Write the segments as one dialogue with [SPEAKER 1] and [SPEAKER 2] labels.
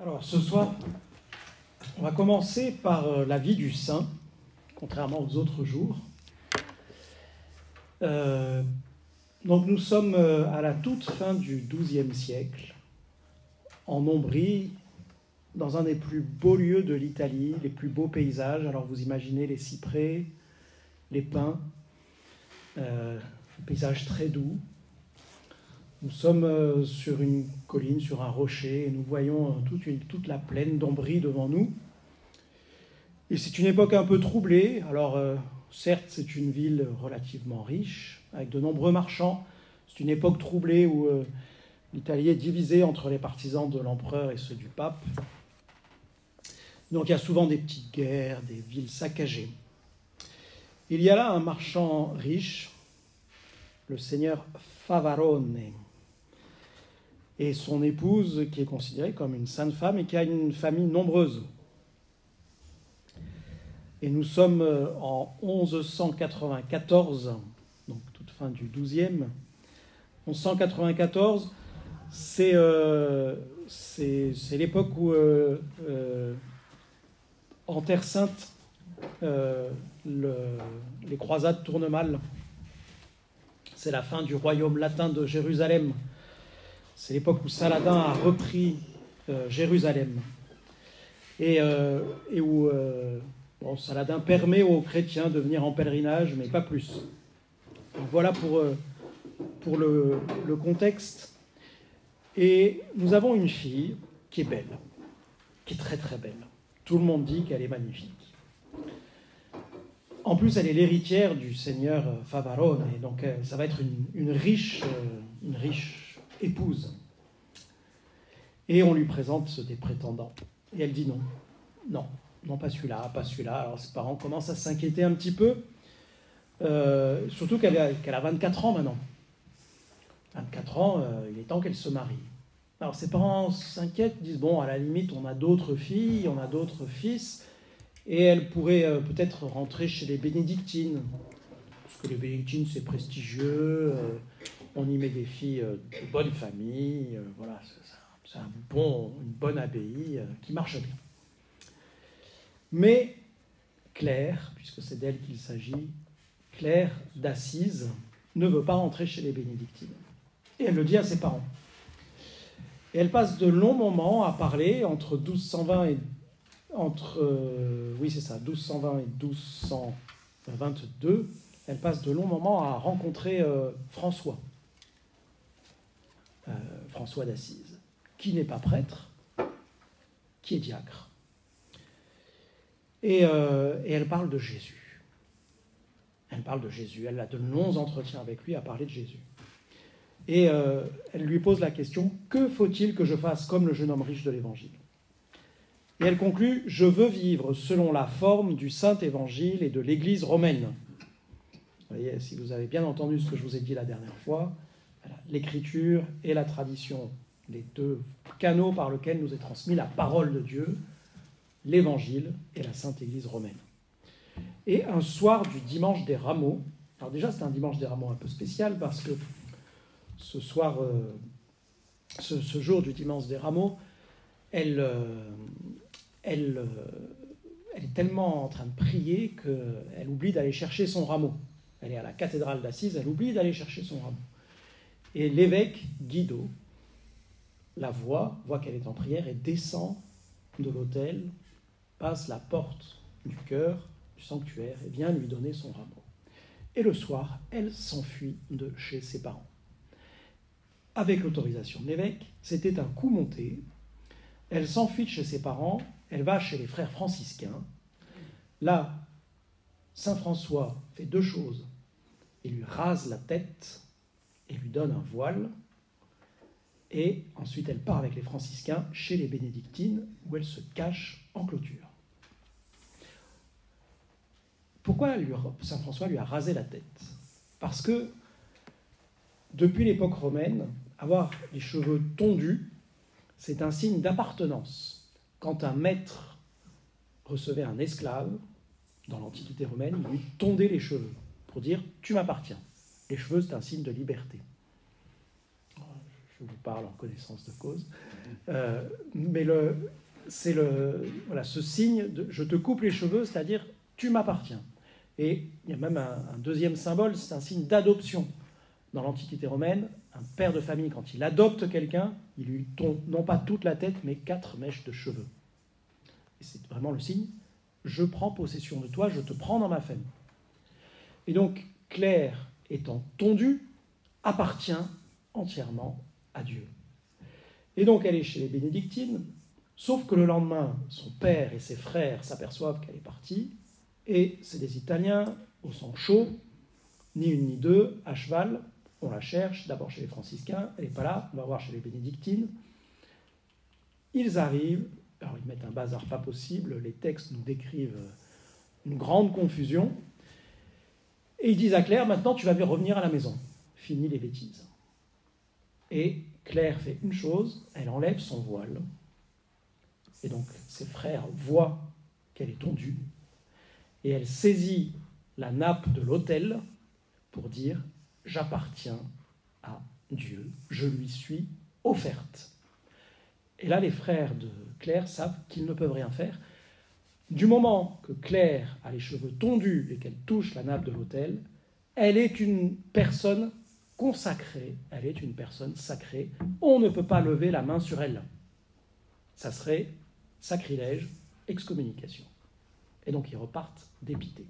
[SPEAKER 1] Alors ce soir, on va commencer par la vie du saint, contrairement aux autres jours. Donc nous sommes à la toute fin du XIIe siècle, en Ombrie, dans un des plus beaux lieux de l'Italie, les plus beaux paysages. Alors vous imaginez les cyprès, les pins, un paysage très doux. Nous sommes sur une colline, sur un rocher, et nous voyons toute la plaine d'Ombrie devant nous. Et c'est une époque un peu troublée. Alors, certes, c'est une ville relativement riche, avec de nombreux marchands. C'est une époque troublée où l'Italie est divisée entre les partisans de l'empereur et ceux du pape. Donc, il y a souvent des petites guerres, des villes saccagées. Il y a là un marchand riche, le seigneur Favarone, et son épouse, qui est considérée comme une sainte femme et qui a une famille nombreuse. Et nous sommes en 1194, donc toute fin du XIIe. 1194, c'est l'époque où, en Terre Sainte, les croisades tournent mal. C'est la fin du royaume latin de Jérusalem. C'est l'époque où Saladin a repris Jérusalem et où Saladin permet aux chrétiens de venir en pèlerinage, mais pas plus. Donc voilà pour le contexte. Et nous avons une fille qui est belle, qui est très très belle. Tout le monde dit qu'elle est magnifique. En plus, elle est l'héritière du seigneur Favarone, et donc ça va être une riche épouse. Et on lui présente des prétendants. Et elle dit non. Non, pas celui-là, pas celui-là. Alors ses parents commencent à s'inquiéter un petit peu. Surtout qu'elle a 24 ans maintenant. 24 ans, il est temps qu'elle se marie. Alors ses parents s'inquiètent, disent bon, à la limite, on a d'autres filles, on a d'autres fils, et elle pourrait peut-être rentrer chez les bénédictines. Parce que les bénédictines, c'est prestigieux. On y met des filles de bonne famille, voilà, c'est une bonne abbaye qui marche bien. Mais Claire, puisque c'est d'elle qu'il s'agit, Claire d'Assise, ne veut pas rentrer chez les bénédictines. Et elle le dit à ses parents. Et elle passe de longs moments à parler entre 1220 et 1222. Elle passe de longs moments à rencontrer François d'Assise, qui n'est pas prêtre, qui est diacre. Et elle parle de Jésus. Elle a de longs entretiens avec lui à parler de Jésus. Et elle lui pose la question, que faut-il que je fasse comme le jeune homme riche de l'Évangile ? Et elle conclut, je veux vivre selon la forme du Saint Évangile et de l'Église romaine. Vous voyez, si vous avez bien entendu ce que je vous ai dit la dernière fois, voilà, l'écriture et la tradition, les deux canaux par lesquels nous est transmis la parole de Dieu, l'Évangile et la Sainte Église romaine. Et un soir du dimanche des Rameaux, alors déjà c'est un dimanche des Rameaux un peu spécial parce que ce soir, ce jour du dimanche des Rameaux, elle est tellement en train de prier qu'elle oublie d'aller chercher son rameau. Elle est à la cathédrale d'Assise, elle oublie d'aller chercher son rameau. Et l'évêque Guido la voit qu'elle est en prière et descend de l'autel, passe la porte du chœur, du sanctuaire et vient lui donner son rameau. Et le soir, elle s'enfuit de chez ses parents. Avec l'autorisation de l'évêque, c'était un coup monté. Elle s'enfuit de chez ses parents, elle va chez les frères franciscains. Là, saint François fait deux choses. Il lui rase la tête et lui donne un voile. Et ensuite, elle part avec les franciscains chez les bénédictines, où elle se cache en clôture. Pourquoi saint François lui a rasé la tête ? Parce que, depuis l'époque romaine, avoir les cheveux tondus, c'est un signe d'appartenance. Quand un maître recevait un esclave, dans l'Antiquité romaine, il lui tondait les cheveux pour dire « tu m'appartiens ». Les cheveux, c'est un signe de liberté. je vous parle en connaissance de cause. C'est ce signe de « je te coupe les cheveux », c'est-à-dire « tu m'appartiens ». Et il y a même un deuxième symbole, c'est un signe d'adoption. Dans l'Antiquité romaine, un père de famille, quand il adopte quelqu'un, il lui tombe non pas toute la tête, mais 4 mèches de cheveux. Et c'est vraiment le signe « je prends possession de toi, je te prends dans ma famille ». Et donc, Claire, étant tondue, appartient entièrement à Dieu. Et donc, elle est chez les bénédictines, sauf que le lendemain, son père et ses frères s'aperçoivent qu'elle est partie, et c'est des Italiens, au sang chaud, ni une ni deux, à cheval, on la cherche, d'abord chez les franciscains, elle n'est pas là, on va voir chez les bénédictines. Ils arrivent, alors ils mettent un bazar pas possible, les textes nous décrivent une grande confusion, et ils disent à Claire, maintenant tu vas revenir à la maison, fini les bêtises. Et Claire fait une chose, elle enlève son voile, et donc ses frères voient qu'elle est tondue, et elle saisit la nappe de l'autel pour dire « j'appartiens à Dieu, je lui suis offerte ». Et là, les frères de Claire savent qu'ils ne peuvent rien faire. Du moment que Claire a les cheveux tondus et qu'elle touche la nappe de l'autel, elle est une personne consacrée, elle est une personne sacrée. On ne peut pas lever la main sur elle. Ça serait sacrilège, excommunication. Et donc ils repartent dépités.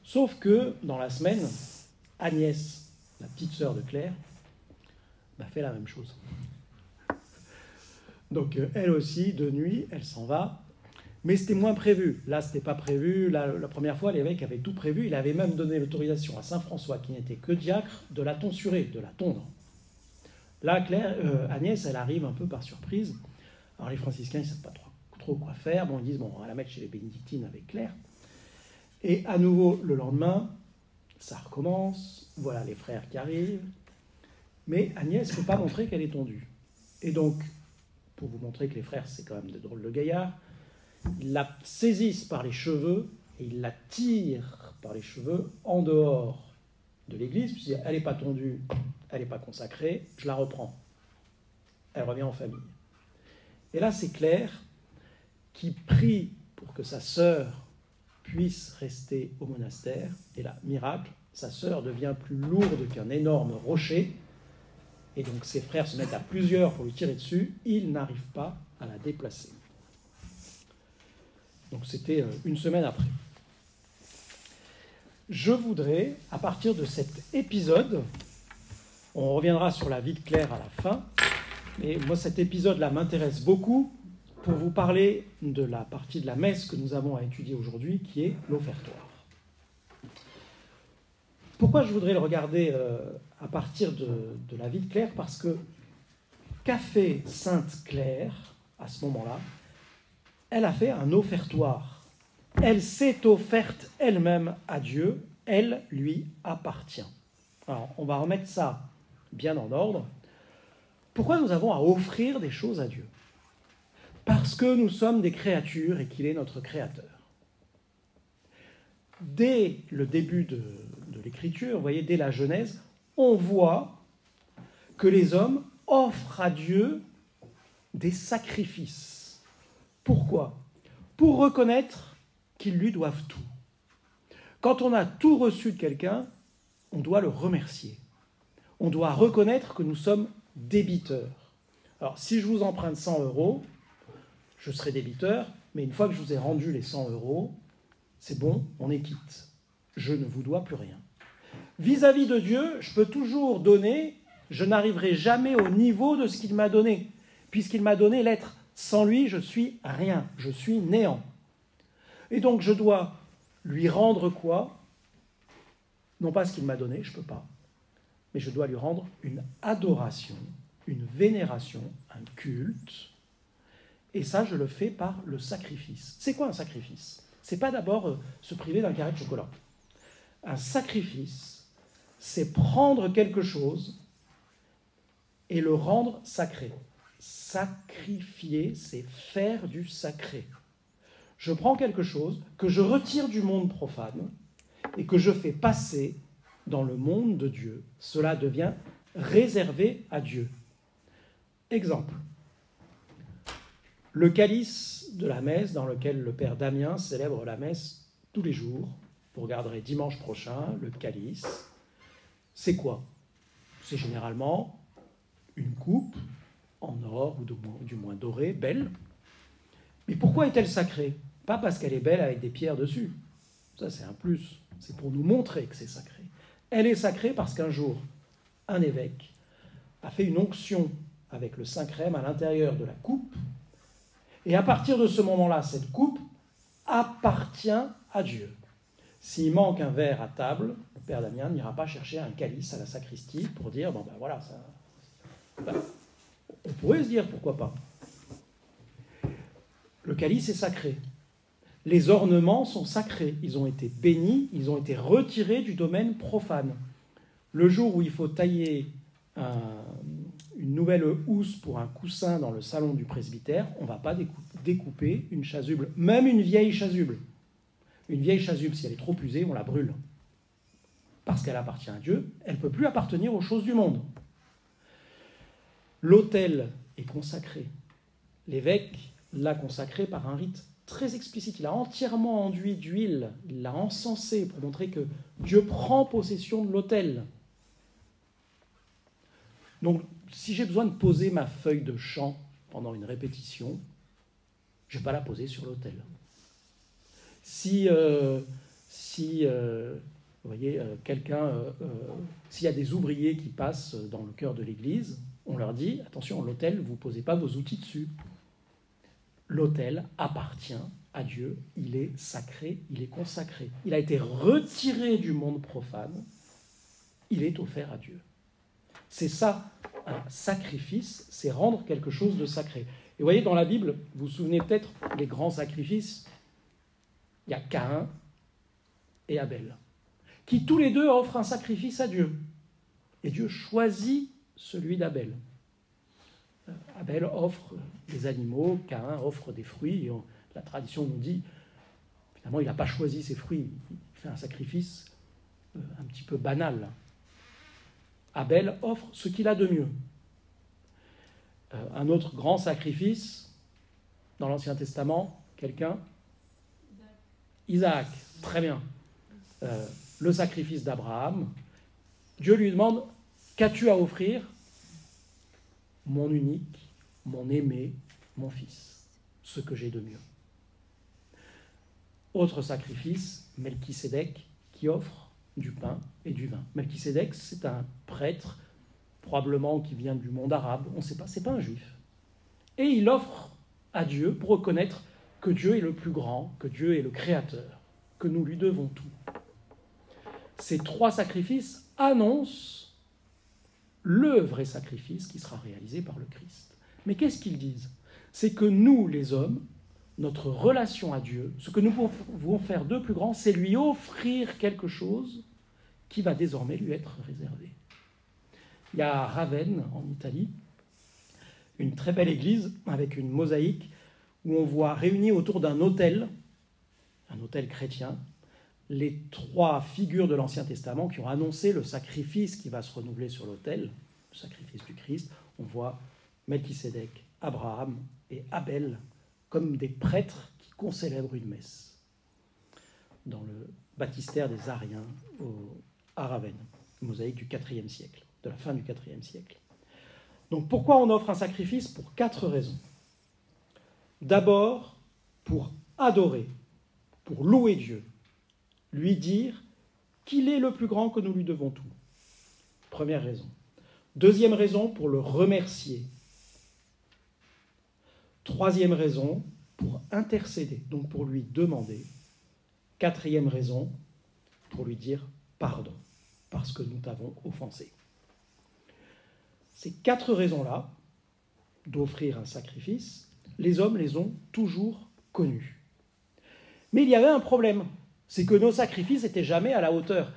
[SPEAKER 1] Sauf que, dans la semaine, Agnès, la petite sœur de Claire, fait la même chose. Donc elle aussi, de nuit, elle s'en va. Mais c'était moins prévu. Là, ce n'était pas prévu. Là, la première fois, l'évêque avait tout prévu. Il avait même donné l'autorisation à saint François, qui n'était que diacre, de la tonsurer, de la tondre. Là, Agnès, elle arrive un peu par surprise. Alors les franciscains, ils ne savent pas trop quoi faire. Bon, ils disent, on va la mettre chez les bénédictines avec Claire. Et à nouveau, le lendemain, ça recommence. Voilà les frères qui arrivent. Mais Agnès ne peut pas montrer qu'elle est tondue. Et donc, pour vous montrer que les frères, c'est quand même des drôles de gaillards, ils la saisissent par les cheveux et ils la tirent par les cheveux en dehors de l'église, puisqu'elle n'est pas tondue, elle n'est pas consacrée, je la reprends. Elle revient en famille. Et là, c'est Claire qui prie pour que sa sœur puisse rester au monastère. Et là, miracle, sa sœur devient plus lourde qu'un énorme rocher. Et donc ses frères se mettent à plusieurs pour lui tirer dessus. Ils n'arrivent pas à la déplacer. Donc c'était une semaine après. Je voudrais, à partir de cet épisode, on reviendra sur la vie de Claire à la fin, mais moi cet épisode-là m'intéresse beaucoup pour vous parler de la partie de la messe que nous avons à étudier aujourd'hui, qui est l'offertoire. Pourquoi je voudrais le regarder à partir de la vie de Claire? Parce que qu'a fait Sainte Claire à ce moment-là? Elle a fait un offertoire. Elle s'est offerte elle-même à Dieu, elle lui appartient. Alors, on va remettre ça bien en ordre. Pourquoi nous avons à offrir des choses à Dieu? Parce que nous sommes des créatures et qu'il est notre créateur. Dès le début de l'Écriture, vous voyez, dès la Genèse, on voit que les hommes offrent à Dieu des sacrifices. Pourquoi? Pour reconnaître qu'ils lui doivent tout. Quand on a tout reçu de quelqu'un, on doit le remercier. On doit reconnaître que nous sommes débiteurs. Alors, si je vous emprunte 100 €, je serai débiteur, mais une fois que je vous ai rendu les 100 €, c'est bon, on est quitte. Je ne vous dois plus rien. Vis-à-vis de Dieu, je peux toujours donner, je n'arriverai jamais au niveau de ce qu'il m'a donné, puisqu'il m'a donné l'être. Sans lui, je suis rien, je suis néant. Et donc je dois lui rendre quoi? Non pas ce qu'il m'a donné, je ne peux pas, mais je dois lui rendre une adoration, une vénération, un culte. Et ça, je le fais par le sacrifice. C'est quoi un sacrifice? Ce n'est pas d'abord se priver d'un carré de chocolat. Un sacrifice, c'est prendre quelque chose et le rendre sacré. Sacrifier, c'est faire du sacré. Je prends quelque chose que je retire du monde profane et que je fais passer dans le monde de Dieu. Cela devient réservé à Dieu. Exemple. Le calice de la messe dans lequel le père Damien célèbre la messe tous les jours. Vous regarderez dimanche prochain, le calice. C'est quoi? C'est généralement une coupe en or ou du moins dorée, belle. Mais pourquoi est-elle sacrée? Pas parce qu'elle est belle avec des pierres dessus. Ça, c'est un plus. C'est pour nous montrer que c'est sacré. Elle est sacrée parce qu'un jour, un évêque a fait une onction avec le Saint-Crème à l'intérieur de la coupe. Et à partir de ce moment-là, cette coupe appartient à Dieu. S'il manque un verre à table, le père Damien n'ira pas chercher un calice à la sacristie pour dire, bon ben voilà, ça... Ben, on pourrait se dire, pourquoi pas. Le calice est sacré. Les ornements sont sacrés. Ils ont été bénis, ils ont été retirés du domaine profane. Le jour où il faut tailler une nouvelle housse pour un coussin dans le salon du presbytère, on ne va pas découper une chasuble, même une vieille chasuble. Une vieille chasuble, si elle est trop usée, on la brûle. Parce qu'elle appartient à Dieu, elle ne peut plus appartenir aux choses du monde. L'autel est consacré. L'évêque l'a consacré par un rite très explicite. Il a entièrement enduit d'huile, il l'a encensé pour montrer que Dieu prend possession de l'autel. Donc, si j'ai besoin de poser ma feuille de chant pendant une répétition, je ne vais pas la poser sur l'autel. Si vous voyez, s'il y a des ouvriers qui passent dans le cœur de l'église, on leur dit, attention, l'autel, vous ne posez pas vos outils dessus. L'autel appartient à Dieu, il est sacré, il est consacré. Il a été retiré du monde profane, il est offert à Dieu. C'est ça, un sacrifice, c'est rendre quelque chose de sacré. Et vous voyez, dans la Bible, vous vous souvenez peut-être les grands sacrifices, il y a Caïn et Abel, qui tous les deux offrent un sacrifice à Dieu. Et Dieu choisit celui d'Abel. Abel offre des animaux, Caïn offre des fruits. Et la tradition nous dit, finalement, il n'a pas choisi ses fruits, il fait un sacrifice un petit peu banal. Abel offre ce qu'il a de mieux. Un autre grand sacrifice, dans l'Ancien Testament, quelqu'un? Isaac, très bien. Le sacrifice d'Abraham. Dieu lui demande, qu'as-tu à offrir? Mon unique, mon aimé, mon fils, ce que j'ai de mieux. Autre sacrifice, Melchisédek, qui offre du pain et du vin. Melchisédek, c'est un prêtre, probablement qui vient du monde arabe, on ne sait pas, c'est pas un juif. Et il offre à Dieu pour reconnaître que Dieu est le plus grand, que Dieu est le créateur, que nous lui devons tout. Ces trois sacrifices annoncent le vrai sacrifice qui sera réalisé par le Christ. Mais qu'est-ce qu'ils disent? C'est que nous, les hommes, notre relation à Dieu, ce que nous pouvons faire de plus grand, c'est lui offrir quelque chose qui va désormais lui être réservé. Il y a à Ravenne, en Italie, une très belle église avec une mosaïque où on voit réunis autour d'un autel, un autel chrétien, les trois figures de l'Ancien Testament qui ont annoncé le sacrifice qui va se renouveler sur l'autel, le sacrifice du Christ. On voit Melchisédek, Abraham et Abel comme des prêtres qui concélèbrent une messe dans le baptistère des Ariens à Ravenne, mosaïque du IVe siècle, de la fin du IVe siècle. Donc pourquoi on offre un sacrifice? Pour 4 raisons. D'abord, pour adorer, pour louer Dieu, lui dire qu'il est le plus grand, que nous lui devons tout. Première raison. Deuxième raison, pour le remercier. Troisième raison, pour intercéder, donc pour lui demander. Quatrième raison, pour lui dire pardon, parce que nous t'avons offensé. Ces 4 raisons-là, d'offrir un sacrifice, les hommes les ont toujours connues. Mais il y avait un problème, c'est que nos sacrifices n'étaient jamais à la hauteur.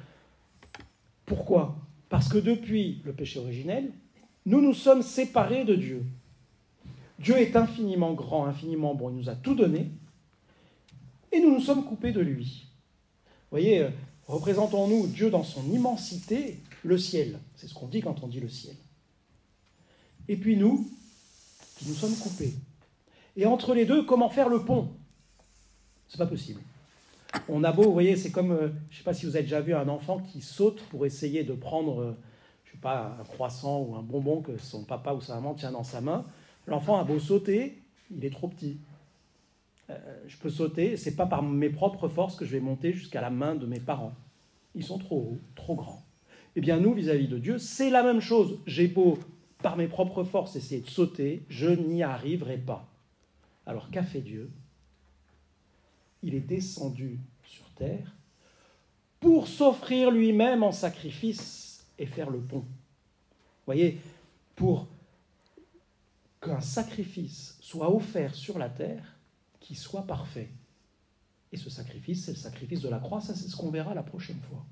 [SPEAKER 1] Pourquoi? Parce que depuis le péché originel, nous nous sommes séparés de Dieu. Dieu est infiniment grand, infiniment bon, il nous a tout donné, et nous nous sommes coupés de lui. Vous voyez, représentons-nous Dieu dans son immensité, le ciel. C'est ce qu'on dit quand on dit le ciel. Et puis nous, qui nous sommes coupés. Et entre les deux, comment faire le pont? C'est pas possible. On a beau, vous voyez, c'est comme, je ne sais pas si vous avez déjà vu un enfant qui saute pour essayer de prendre, je ne sais pas, un croissant ou un bonbon que son papa ou sa maman tient dans sa main. L'enfant a beau sauter, il est trop petit. Je peux sauter, c'est pas par mes propres forces que je vais monter jusqu'à la main de mes parents. Ils sont trop hauts, trop grands. Eh bien, nous, vis-à-vis de Dieu, c'est la même chose. J'ai beau, par mes propres forces, essayer de sauter, je n'y arriverai pas. Alors, qu'a fait Dieu? Il est descendu sur terre pour s'offrir lui-même en sacrifice et faire le pont. Vous voyez, pour qu'un sacrifice soit offert sur la terre, qui soit parfait. Et ce sacrifice, c'est le sacrifice de la croix. Ça, c'est ce qu'on verra la prochaine fois,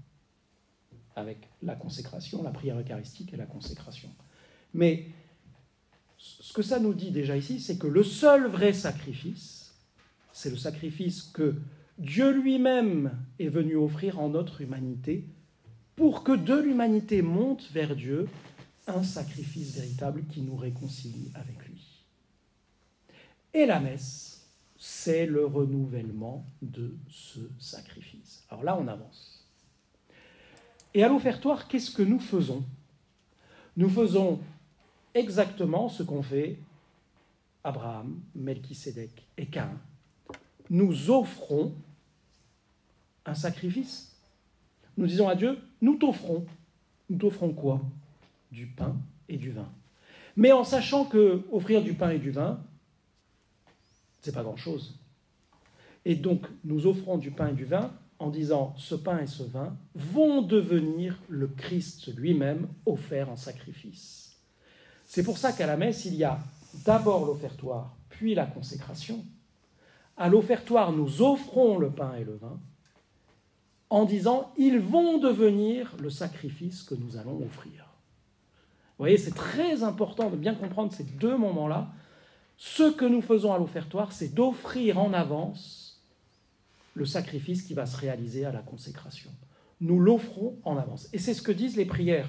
[SPEAKER 1] avec la consécration, la prière eucharistique et la consécration. Mais ce que ça nous dit déjà ici, c'est que le seul vrai sacrifice, c'est le sacrifice que Dieu lui-même est venu offrir en notre humanité pour que de l'humanité monte vers Dieu un sacrifice véritable qui nous réconcilie avec lui. Et la messe, c'est le renouvellement de ce sacrifice. Alors là, on avance. Et à l'offertoire, qu'est-ce que nous faisons? Nous faisons exactement ce qu'ont fait Abraham, Melchisédek et Caïn. Nous offrons un sacrifice. Nous disons à Dieu, nous t'offrons. Nous t'offrons quoi? Du pain et du vin. Mais en sachant que offrir du pain et du vin, c'est pas grand-chose. Et donc, nous offrons du pain et du vin en disant, ce pain et ce vin vont devenir le Christ lui-même offert en sacrifice. C'est pour ça qu'à la messe, il y a d'abord l'offertoire, puis la consécration. À l'offertoire, nous offrons le pain et le vin en disant, ils vont devenir le sacrifice que nous allons offrir. Vous voyez, c'est très important de bien comprendre ces deux moments-là. Ce que nous faisons à l'offertoire, c'est d'offrir en avance le sacrifice qui va se réaliser à la consécration. Nous l'offrons en avance. Et c'est ce que disent les prières.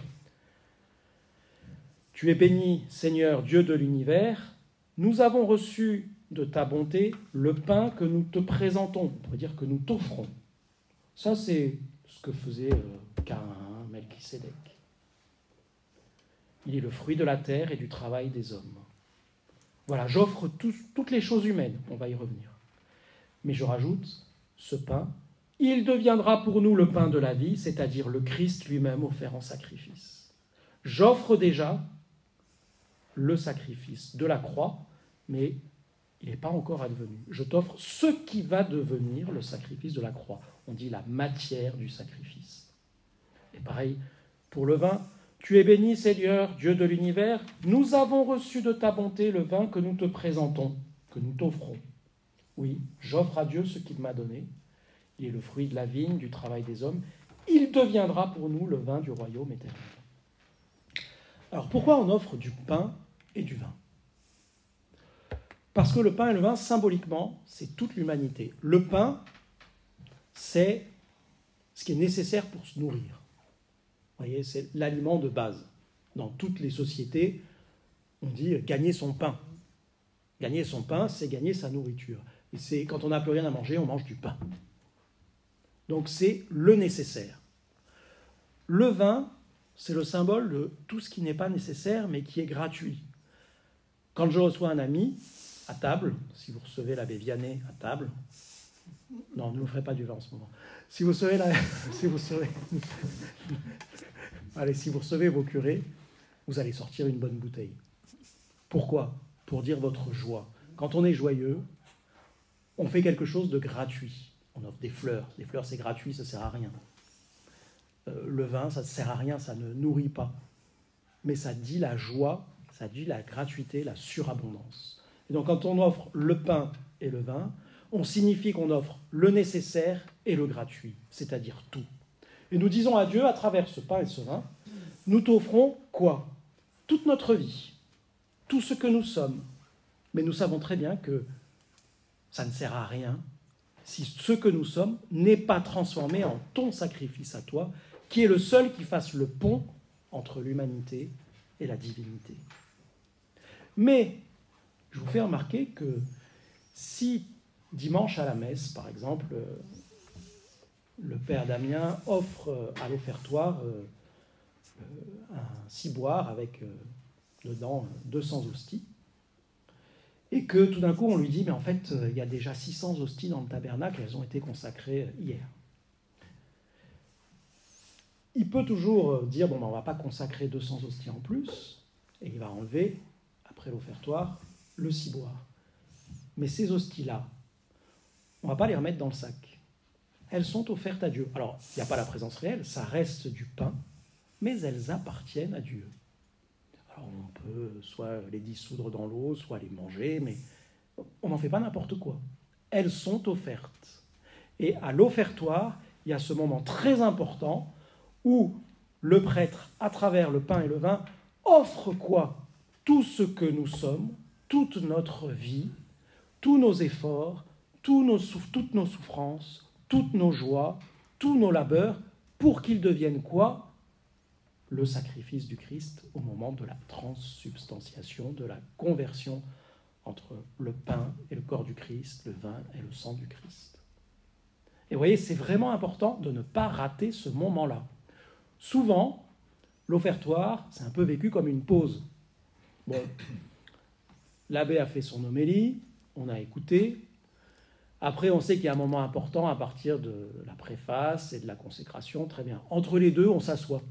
[SPEAKER 1] Tu es béni, Seigneur, Dieu de l'univers. Nous avons reçu de ta bonté le pain que nous te présentons. On pourrait dire que nous t'offrons. Ça, c'est ce que faisait Caïn, Melchisédek. Il est le fruit de la terre et du travail des hommes. Voilà, j'offre toutes les choses humaines, on va y revenir. Mais je rajoute, ce pain, il deviendra pour nous le pain de la vie, c'est-à-dire le Christ lui-même offert en sacrifice. J'offre déjà le sacrifice de la croix, mais il n'est pas encore advenu. Je t'offre ce qui va devenir le sacrifice de la croix. On dit la matière du sacrifice. Et pareil, pour le vin, tu es béni, Seigneur, Dieu de l'univers. Nous avons reçu de ta bonté le vin que nous te présentons, que nous t'offrons. Oui, j'offre à Dieu ce qu'il m'a donné. Il est le fruit de la vigne, du travail des hommes. Il deviendra pour nous le vin du royaume éternel. Alors pourquoi on offre du pain et du vin? Parce que le pain et le vin, symboliquement, c'est toute l'humanité. Le pain, c'est ce qui est nécessaire pour se nourrir. Vous voyez, c'est l'aliment de base. Dans toutes les sociétés, on dit gagner son pain. Gagner son pain, c'est gagner sa nourriture. Et c'est quand on n'a plus rien à manger, on mange du pain. Donc c'est le nécessaire. Le vin, c'est le symbole de tout ce qui n'est pas nécessaire, mais qui est gratuit. Quand je reçois un ami à table, si vous recevez l'abbé Vianney à table, non, ne vous ferez pas du vin en ce moment. Si vous recevez allez, si vous recevez vos curés, vous allez sortir une bonne bouteille. Pourquoi? Pour dire votre joie. Quand on est joyeux, on fait quelque chose de gratuit. On offre des fleurs. Les fleurs, c'est gratuit, ça ne sert à rien. Le vin, ça ne sert à rien, ça ne nourrit pas. Mais ça dit la joie, ça dit la gratuité, la surabondance. Et donc, quand on offre le pain et le vin, on signifie qu'on offre le nécessaire et le gratuit, c'est-à-dire tout. Et nous disons à Dieu, à travers ce pain et ce vin, nous t'offrons quoi? Toute notre vie, tout ce que nous sommes. Mais nous savons très bien que ça ne sert à rien si ce que nous sommes n'est pas transformé en ton sacrifice à toi, qui est le seul qui fasse le pont entre l'humanité et la divinité. Mais je vous fais remarquer que si dimanche à la messe, par exemple, le père Damien offre à l'offertoire un ciboire avec dedans 200 hosties, et que tout d'un coup on lui dit, mais en fait, il y a déjà 600 hosties dans le tabernacle, elles ont été consacrées hier. Il peut toujours dire, bon, ben, on ne va pas consacrer 200 hosties en plus, et il va enlever, après l'offertoire, le ciboire. Mais ces hosties-là, on ne va pas les remettre dans le sac. Elles sont offertes à Dieu. Alors, il n'y a pas la présence réelle, ça reste du pain, mais elles appartiennent à Dieu. Alors, on peut soit les dissoudre dans l'eau, soit les manger, mais on n'en fait pas n'importe quoi. Elles sont offertes. Et à l'offertoire, il y a ce moment très important où le prêtre, à travers le pain et le vin, offre quoi? Tout ce que nous sommes, toute notre vie, tous nos efforts, toutes nos souffrances, toutes nos joies, tous nos labeurs, pour qu'ils deviennent quoi? Le sacrifice du Christ au moment de la transsubstantiation, de la conversion entre le pain et le corps du Christ, le vin et le sang du Christ. Et vous voyez, c'est vraiment important de ne pas rater ce moment-là. Souvent, l'offertoire, c'est un peu vécu comme une pause. Bon, l'abbé a fait son homélie, on a écouté. Après, on sait qu'il y a un moment important à partir de la préface et de la consécration. Très bien. Entre les deux, on s'assoit.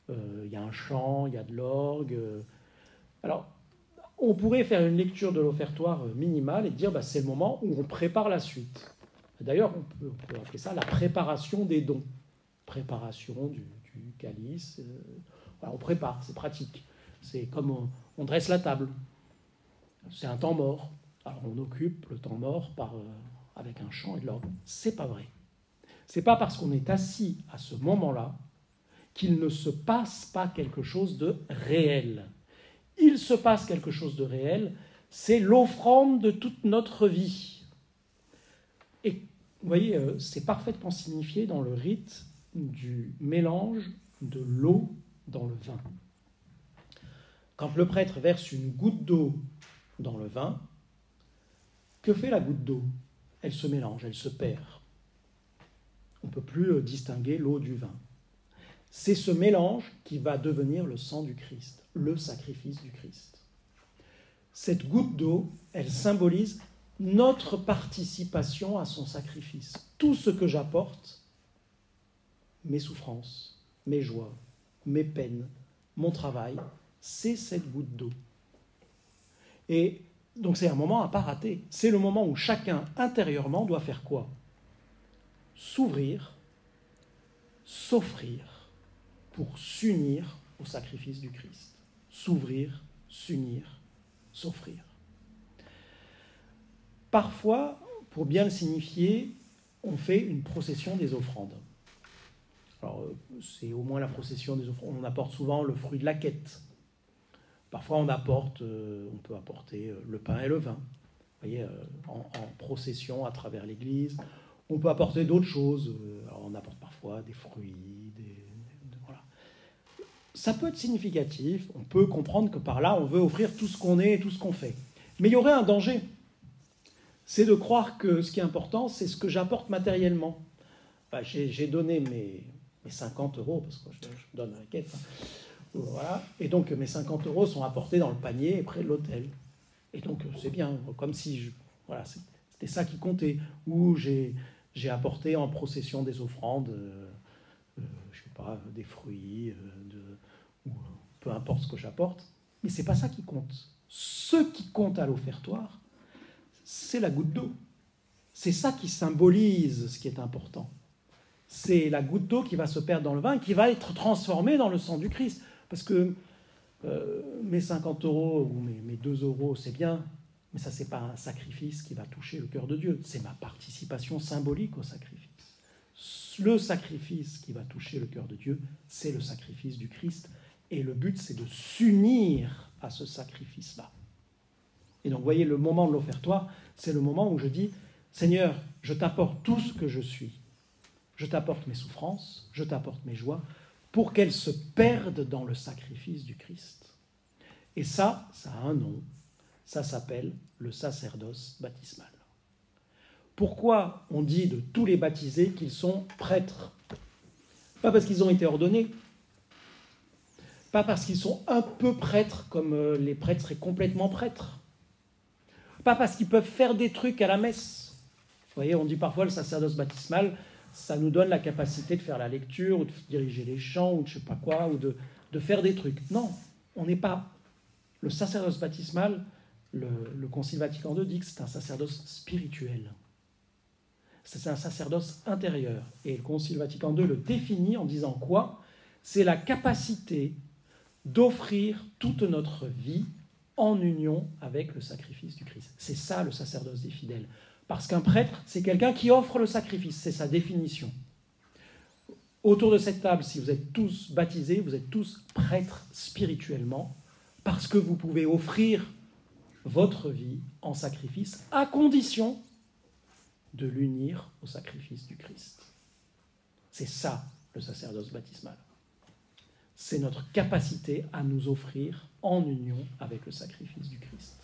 [SPEAKER 1] Il y a un chant, il y a de l'orgue. Alors, on pourrait faire une lecture de l'offertoire minimale et dire c'est le moment où on prépare la suite. D'ailleurs, on peut appeler ça la préparation des dons. Préparation du calice. Voilà, on prépare, c'est pratique. C'est comme on dresse la table. C'est un temps mort. Alors on occupe le temps mort avec un chant et de l'orgue. C'est pas vrai. C'est pas parce qu'on est assis à ce moment-là qu'il ne se passe pas quelque chose de réel. Il se passe quelque chose de réel, c'est l'offrande de toute notre vie. Et vous voyez, c'est parfaitement signifié dans le rite du mélange de l'eau dans le vin. Quand le prêtre verse une goutte d'eau dans le vin, que fait la goutte d'eau? Elle se mélange, elle se perd. On ne peut plus distinguer l'eau du vin. C'est ce mélange qui va devenir le sang du Christ, le sacrifice du Christ. Cette goutte d'eau, elle symbolise notre participation à son sacrifice. Tout ce que j'apporte, mes souffrances, mes joies, mes peines, mon travail, c'est cette goutte d'eau. Et donc c'est un moment à ne pas rater. C'est le moment où chacun intérieurement doit faire quoi? S'ouvrir, s'offrir pour s'unir au sacrifice du Christ. S'ouvrir, s'unir, s'offrir. Parfois, pour bien le signifier, on fait une procession des offrandes. Alors, c'est au moins la procession des offrandes. On apporte souvent le fruit de la quête. Parfois, on peut apporter le pain et le vin, vous voyez, en procession à travers l'église. On peut apporter d'autres choses. Alors, on apporte parfois des fruits, voilà. Ça peut être significatif. On peut comprendre que par là, on veut offrir tout ce qu'on est et tout ce qu'on fait. Mais il y aurait un danger. C'est de croire que ce qui est important, c'est ce que j'apporte matériellement. J'ai donné mes 50 €, parce que je donne la quête, voilà. Et donc mes 50 € sont apportés dans le panier près de l'autel. Et donc c'est bien, comme si voilà, c'était ça qui comptait. Ou j'ai apporté en procession des offrandes, je sais pas, des fruits, ou peu importe ce que j'apporte. Mais c'est pas ça qui compte. Ce qui compte à l'offertoire, c'est la goutte d'eau. C'est ça qui symbolise ce qui est important. C'est la goutte d'eau qui va se perdre dans le vin et qui va être transformée dans le sang du Christ. Parce que mes 50 € ou mes 2 €, c'est bien, mais ça, ce n'est pas un sacrifice qui va toucher le cœur de Dieu. C'est ma participation symbolique au sacrifice. Le sacrifice qui va toucher le cœur de Dieu, c'est le sacrifice du Christ. Et le but, c'est de s'unir à ce sacrifice-là. Et donc, vous voyez, le moment de l'offertoire, c'est le moment où je dis « Seigneur, je t'apporte tout ce que je suis. je t'apporte mes souffrances, je t'apporte mes joies, pour qu'elles se perdent dans le sacrifice du Christ. Et ça a un nom, ça s'appelle le sacerdoce baptismal. Pourquoi on dit de tous les baptisés qu'ils sont prêtres? Pas parce qu'ils ont été ordonnés, pas parce qu'ils sont un peu prêtres, comme les prêtres seraient complètement prêtres, pas parce qu'ils peuvent faire des trucs à la messe. Vous voyez, on dit parfois le sacerdoce baptismal, ça nous donne la capacité de faire la lecture, ou de diriger les chants, ou de je sais pas quoi, ou de faire des trucs. Non, on n'est pas... Le sacerdoce baptismal, le Concile Vatican II dit que c'est un sacerdoce spirituel. C'est un sacerdoce intérieur. Et le Concile Vatican II le définit en disant quoi? C'est la capacité d'offrir toute notre vie en union avec le sacrifice du Christ. C'est ça le sacerdoce des fidèles. Parce qu'un prêtre, c'est quelqu'un qui offre le sacrifice, c'est sa définition. Autour de cette table, si vous êtes tous baptisés, vous êtes tous prêtres spirituellement, parce que vous pouvez offrir votre vie en sacrifice, à condition de l'unir au sacrifice du Christ. C'est ça, le sacerdoce baptismal. C'est notre capacité à nous offrir en union avec le sacrifice du Christ.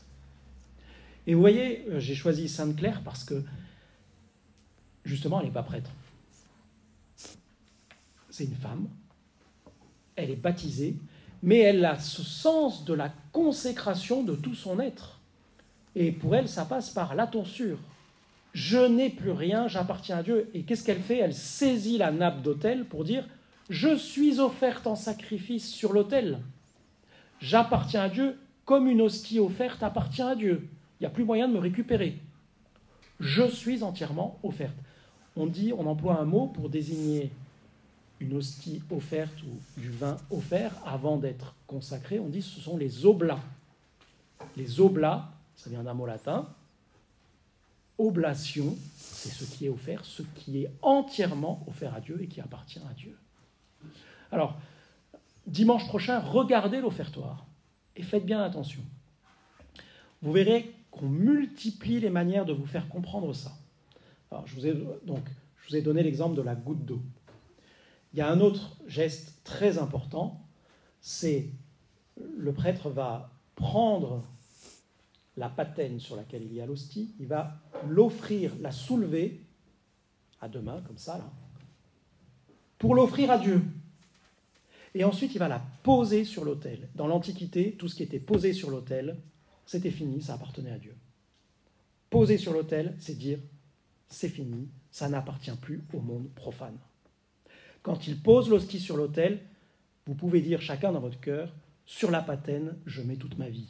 [SPEAKER 1] Et vous voyez, j'ai choisi Sainte Claire parce que, justement, elle n'est pas prêtre. C'est une femme, elle est baptisée, mais elle a ce sens de la consécration de tout son être. Et pour elle, ça passe par la tonsure. Je n'ai plus rien, j'appartiens à Dieu. Et qu'est-ce qu'elle fait? Elle saisit la nappe d'autel pour dire « Je suis offerte en sacrifice sur l'autel. J'appartiens à Dieu comme une hostie offerte appartient à Dieu. Il n'y a plus moyen de me récupérer. Je suis entièrement offerte. » On emploie un mot pour désigner une hostie offerte ou du vin offert avant d'être consacré. On dit ce sont les oblats. Les oblats, ça vient d'un mot latin. Oblation, c'est ce qui est offert, ce qui est entièrement offert à Dieu et qui appartient à Dieu. Alors, dimanche prochain, regardez l'offertoire et faites bien attention. Vous verrez qu'on multiplie les manières de vous faire comprendre ça. Alors, je vous ai donné l'exemple de la goutte d'eau. Il y a un autre geste très important, c'est le prêtre va prendre la patène sur laquelle il y a l'hostie, il va l'offrir, la soulever à deux mains, comme ça, là, pour l'offrir à Dieu. Et ensuite, il va la poser sur l'autel. Dans l'Antiquité, tout ce qui était posé sur l'autel, c'était fini, ça appartenait à Dieu. Poser sur l'autel, c'est dire, c'est fini, ça n'appartient plus au monde profane. Quand il pose l'hostie sur l'autel, vous pouvez dire chacun dans votre cœur, sur la patène, je mets toute ma vie,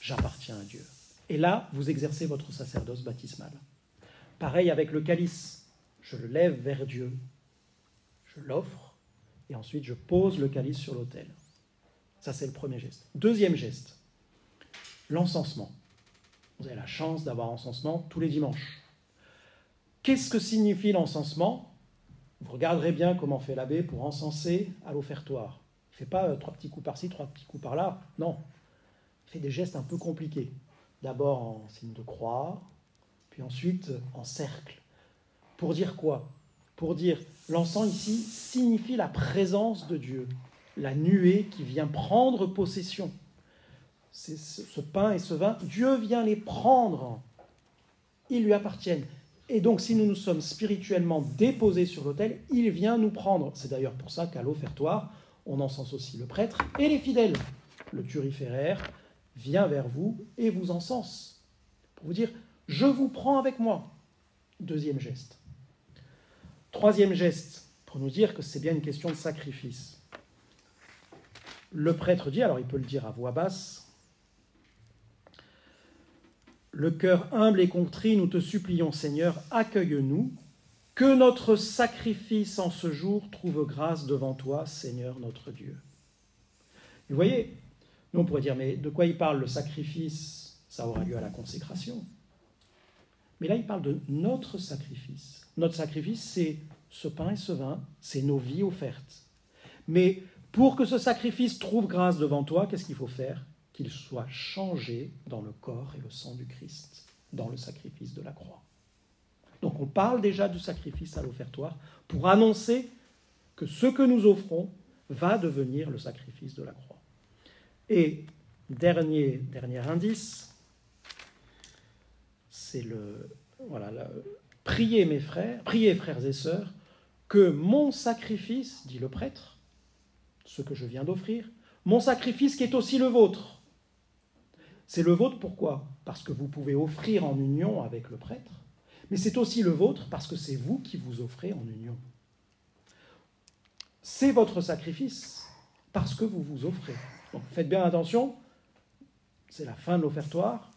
[SPEAKER 1] j'appartiens à Dieu. Et là, vous exercez votre sacerdoce baptismal. Pareil avec le calice, je le lève vers Dieu, je l'offre, et ensuite je pose le calice sur l'autel. Ça, c'est le premier geste. Deuxième geste, l'encensement. Vous avez la chance d'avoir encensement tous les dimanches. Qu'est-ce que signifie l'encensement? Vous regarderez bien comment fait l'abbé pour encenser à l'offertoire. Il ne fait pas 3 petits coups par-ci, 3 petits coups par-là. Non. Il fait des gestes un peu compliqués. D'abord en signe de croix, puis ensuite en cercle. Pour dire quoi? Pour dire, l'encens ici signifie la présence de Dieu, la nuée qui vient prendre possession. C'est ce pain et ce vin, Dieu vient les prendre. Ils lui appartiennent. Et donc, si nous nous sommes spirituellement déposés sur l'autel, il vient nous prendre. C'est d'ailleurs pour ça qu'à l'offertoire, on encense aussi le prêtre et les fidèles. Le turiféraire vient vers vous et vous encense. Pour vous dire, je vous prends avec moi. Deuxième geste. Troisième geste, pour nous dire que c'est bien une question de sacrifice. Le prêtre dit, alors il peut le dire à voix basse, le cœur humble et contrit, nous te supplions, Seigneur, accueille-nous, que notre sacrifice en ce jour trouve grâce devant toi, Seigneur notre Dieu. Et vous voyez, nous on pourrait dire, mais de quoi il parle le sacrifice? Ça aura lieu à la consécration. Mais là, il parle de notre sacrifice. Notre sacrifice, c'est ce pain et ce vin, c'est nos vies offertes. Mais pour que ce sacrifice trouve grâce devant toi, qu'est-ce qu'il faut faire? Qu'il soit changé dans le corps et le sang du Christ, dans le sacrifice de la croix. Donc on parle déjà du sacrifice à l'offertoire pour annoncer que ce que nous offrons va devenir le sacrifice de la croix. Et dernier indice, c'est priez frères et sœurs, que mon sacrifice, dit le prêtre, ce que je viens d'offrir, mon sacrifice qui est aussi le vôtre. C'est le vôtre pourquoi? Parce que vous pouvez offrir en union avec le prêtre, mais c'est aussi le vôtre parce que c'est vous qui vous offrez en union. C'est votre sacrifice parce que vous vous offrez. Donc faites bien attention, c'est la fin de l'offertoire.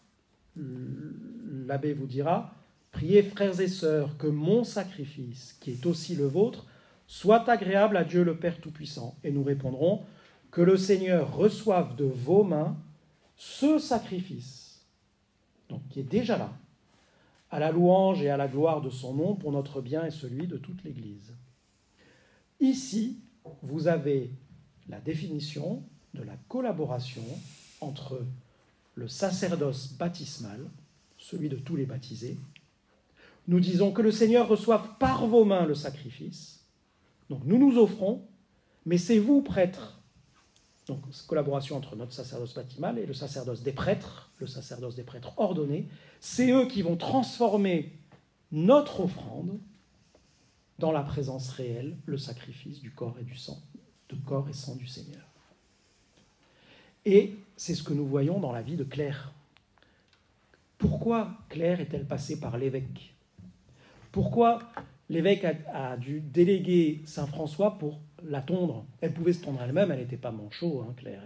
[SPEAKER 1] L'abbé vous dira, priez frères et sœurs que mon sacrifice, qui est aussi le vôtre, soit agréable à Dieu le Père Tout-Puissant. Et nous répondrons, que le Seigneur reçoive de vos mains ce sacrifice, donc qui est déjà là, à la louange et à la gloire de son nom pour notre bien et celui de toute l'Église. Ici, vous avez la définition de la collaboration entre le sacerdoce baptismal, celui de tous les baptisés. Nous disons que le Seigneur reçoive par vos mains le sacrifice. Donc nous nous offrons, mais c'est vous, prêtres. Donc collaboration entre notre sacerdoce baptismal et le sacerdoce des prêtres ordonnés. C'est eux qui vont transformer notre offrande dans la présence réelle, le sacrifice du corps et du sang, de corps et sang du Seigneur. Et c'est ce que nous voyons dans la vie de Claire. Pourquoi Claire est-elle passée par l'évêque? Pourquoi l'évêque a dû déléguer Saint François pour la tondre? Elle pouvait se tondre elle-même, elle n'était pas manchot, hein, Claire.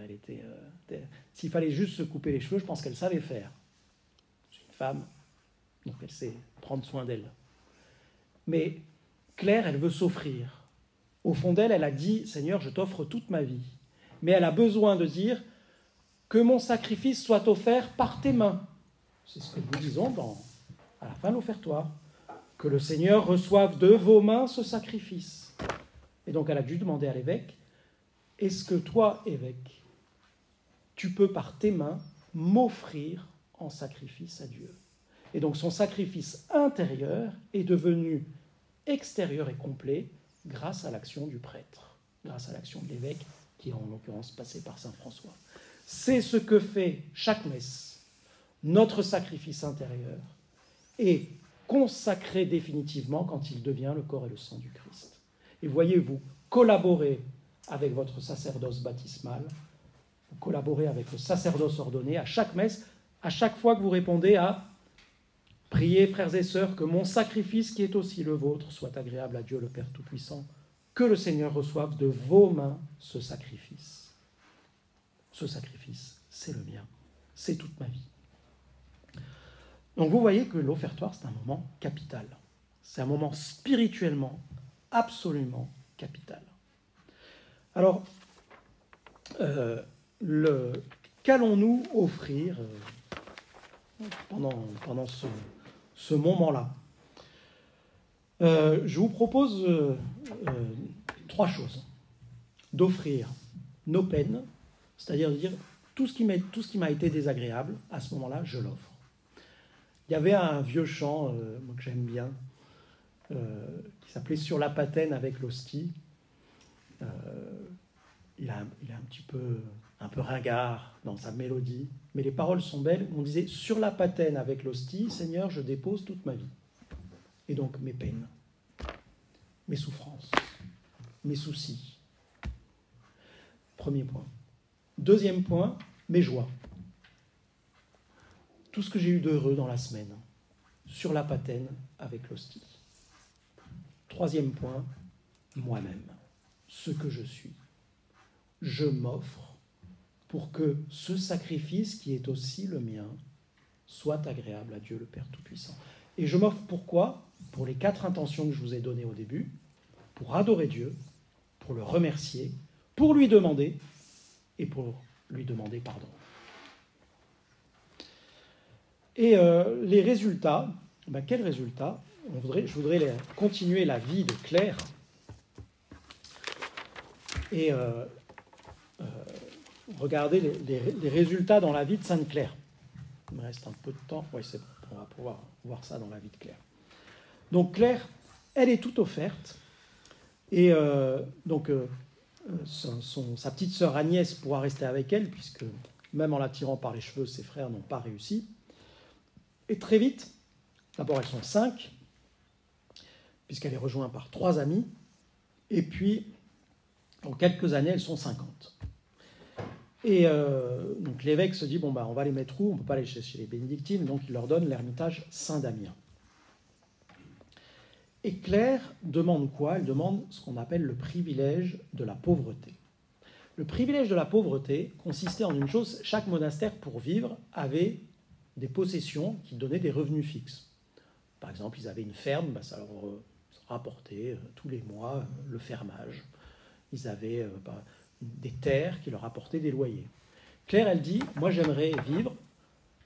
[SPEAKER 1] S'il fallait juste se couper les cheveux, je pense qu'elle savait faire. C'est une femme, donc elle sait prendre soin d'elle. Mais Claire, elle veut s'offrir. Au fond d'elle, elle a dit, Seigneur, je t'offre toute ma vie. Mais elle a besoin de dire que mon sacrifice soit offert par tes mains. C'est ce que nous disons à la fin de l'offertoire. Que le Seigneur reçoive de vos mains ce sacrifice. Et donc elle a dû demander à l'évêque, est-ce que toi, évêque, tu peux par tes mains m'offrir en sacrifice à Dieu? Et donc son sacrifice intérieur est devenu extérieur et complet grâce à l'action du prêtre, grâce à l'action de l'évêque, qui est en l'occurrence passé par Saint François. C'est ce que fait chaque messe. Notre sacrifice intérieur est consacré définitivement quand il devient le corps et le sang du Christ. Et voyez-vous, collaborez avec votre sacerdoce baptismal, vous collaborez avec le sacerdoce ordonné à chaque messe, à chaque fois que vous répondez à « Priez, frères et sœurs, que mon sacrifice, qui est aussi le vôtre, soit agréable à Dieu le Père Tout-Puissant, que le Seigneur reçoive de vos mains ce sacrifice. » Ce sacrifice, c'est le mien, c'est toute ma vie. Donc vous voyez que l'offertoire, c'est un moment capital. C'est un moment spirituellement absolument capital. Alors, qu'allons-nous offrir pendant ce moment-là? Je vous propose 3 choses. D'offrir nos peines, c'est-à-dire de dire tout ce qui m'a été désagréable, à ce moment-là, je l'offre. Il y avait un vieux chant que j'aime bien, qui s'appelait « Sur la patène avec l'hostie ». Il est un petit peu ringard dans sa mélodie, mais les paroles sont belles. On disait « Sur la patène avec l'hostie, Seigneur, je dépose toute ma vie. » Et donc mes peines, mes souffrances, mes soucis. Premier point. Deuxième point, mes joies. Tout ce que j'ai eu d'heureux dans la semaine, sur la patène avec l'hostie. Troisième point, moi-même, ce que je suis. Je m'offre pour que ce sacrifice, qui est aussi le mien, soit agréable à Dieu le Père Tout-Puissant. Et je m'offre pourquoi? Pour les 4 intentions que je vous ai données au début, pour adorer Dieu, pour le remercier, pour lui demander, et pour lui demander pardon. Et les résultats, quels résultats? Je voudrais continuer la vie de Claire et regarder les résultats dans la vie de Sainte Claire. Il me reste un peu de temps. Oui, c'est bon, on va pouvoir voir ça dans la vie de Claire. Donc Claire, elle est toute offerte. Et sa petite sœur Agnès pourra rester avec elle, puisque même en la tirant par les cheveux, ses frères n'ont pas réussi. Et très vite, d'abord elles sont 5, puisqu'elle est rejointe par 3 amis, et puis en quelques années, elles sont 50. Et donc l'évêque se dit, bon, on va les mettre où? On ne peut pas les chez les bénédictines, donc il leur donne l'ermitage Saint-Damien. Et Claire demande quoi? Elle demande ce qu'on appelle le privilège de la pauvreté. Le privilège de la pauvreté consistait en une chose, chaque monastère, pour vivre, avait des possessions qui donnaient des revenus fixes. Par exemple, ils avaient une ferme, ça leur rapportait tous les mois le fermage. Ils avaient des terres qui leur apportaient des loyers. Claire, elle dit, moi j'aimerais vivre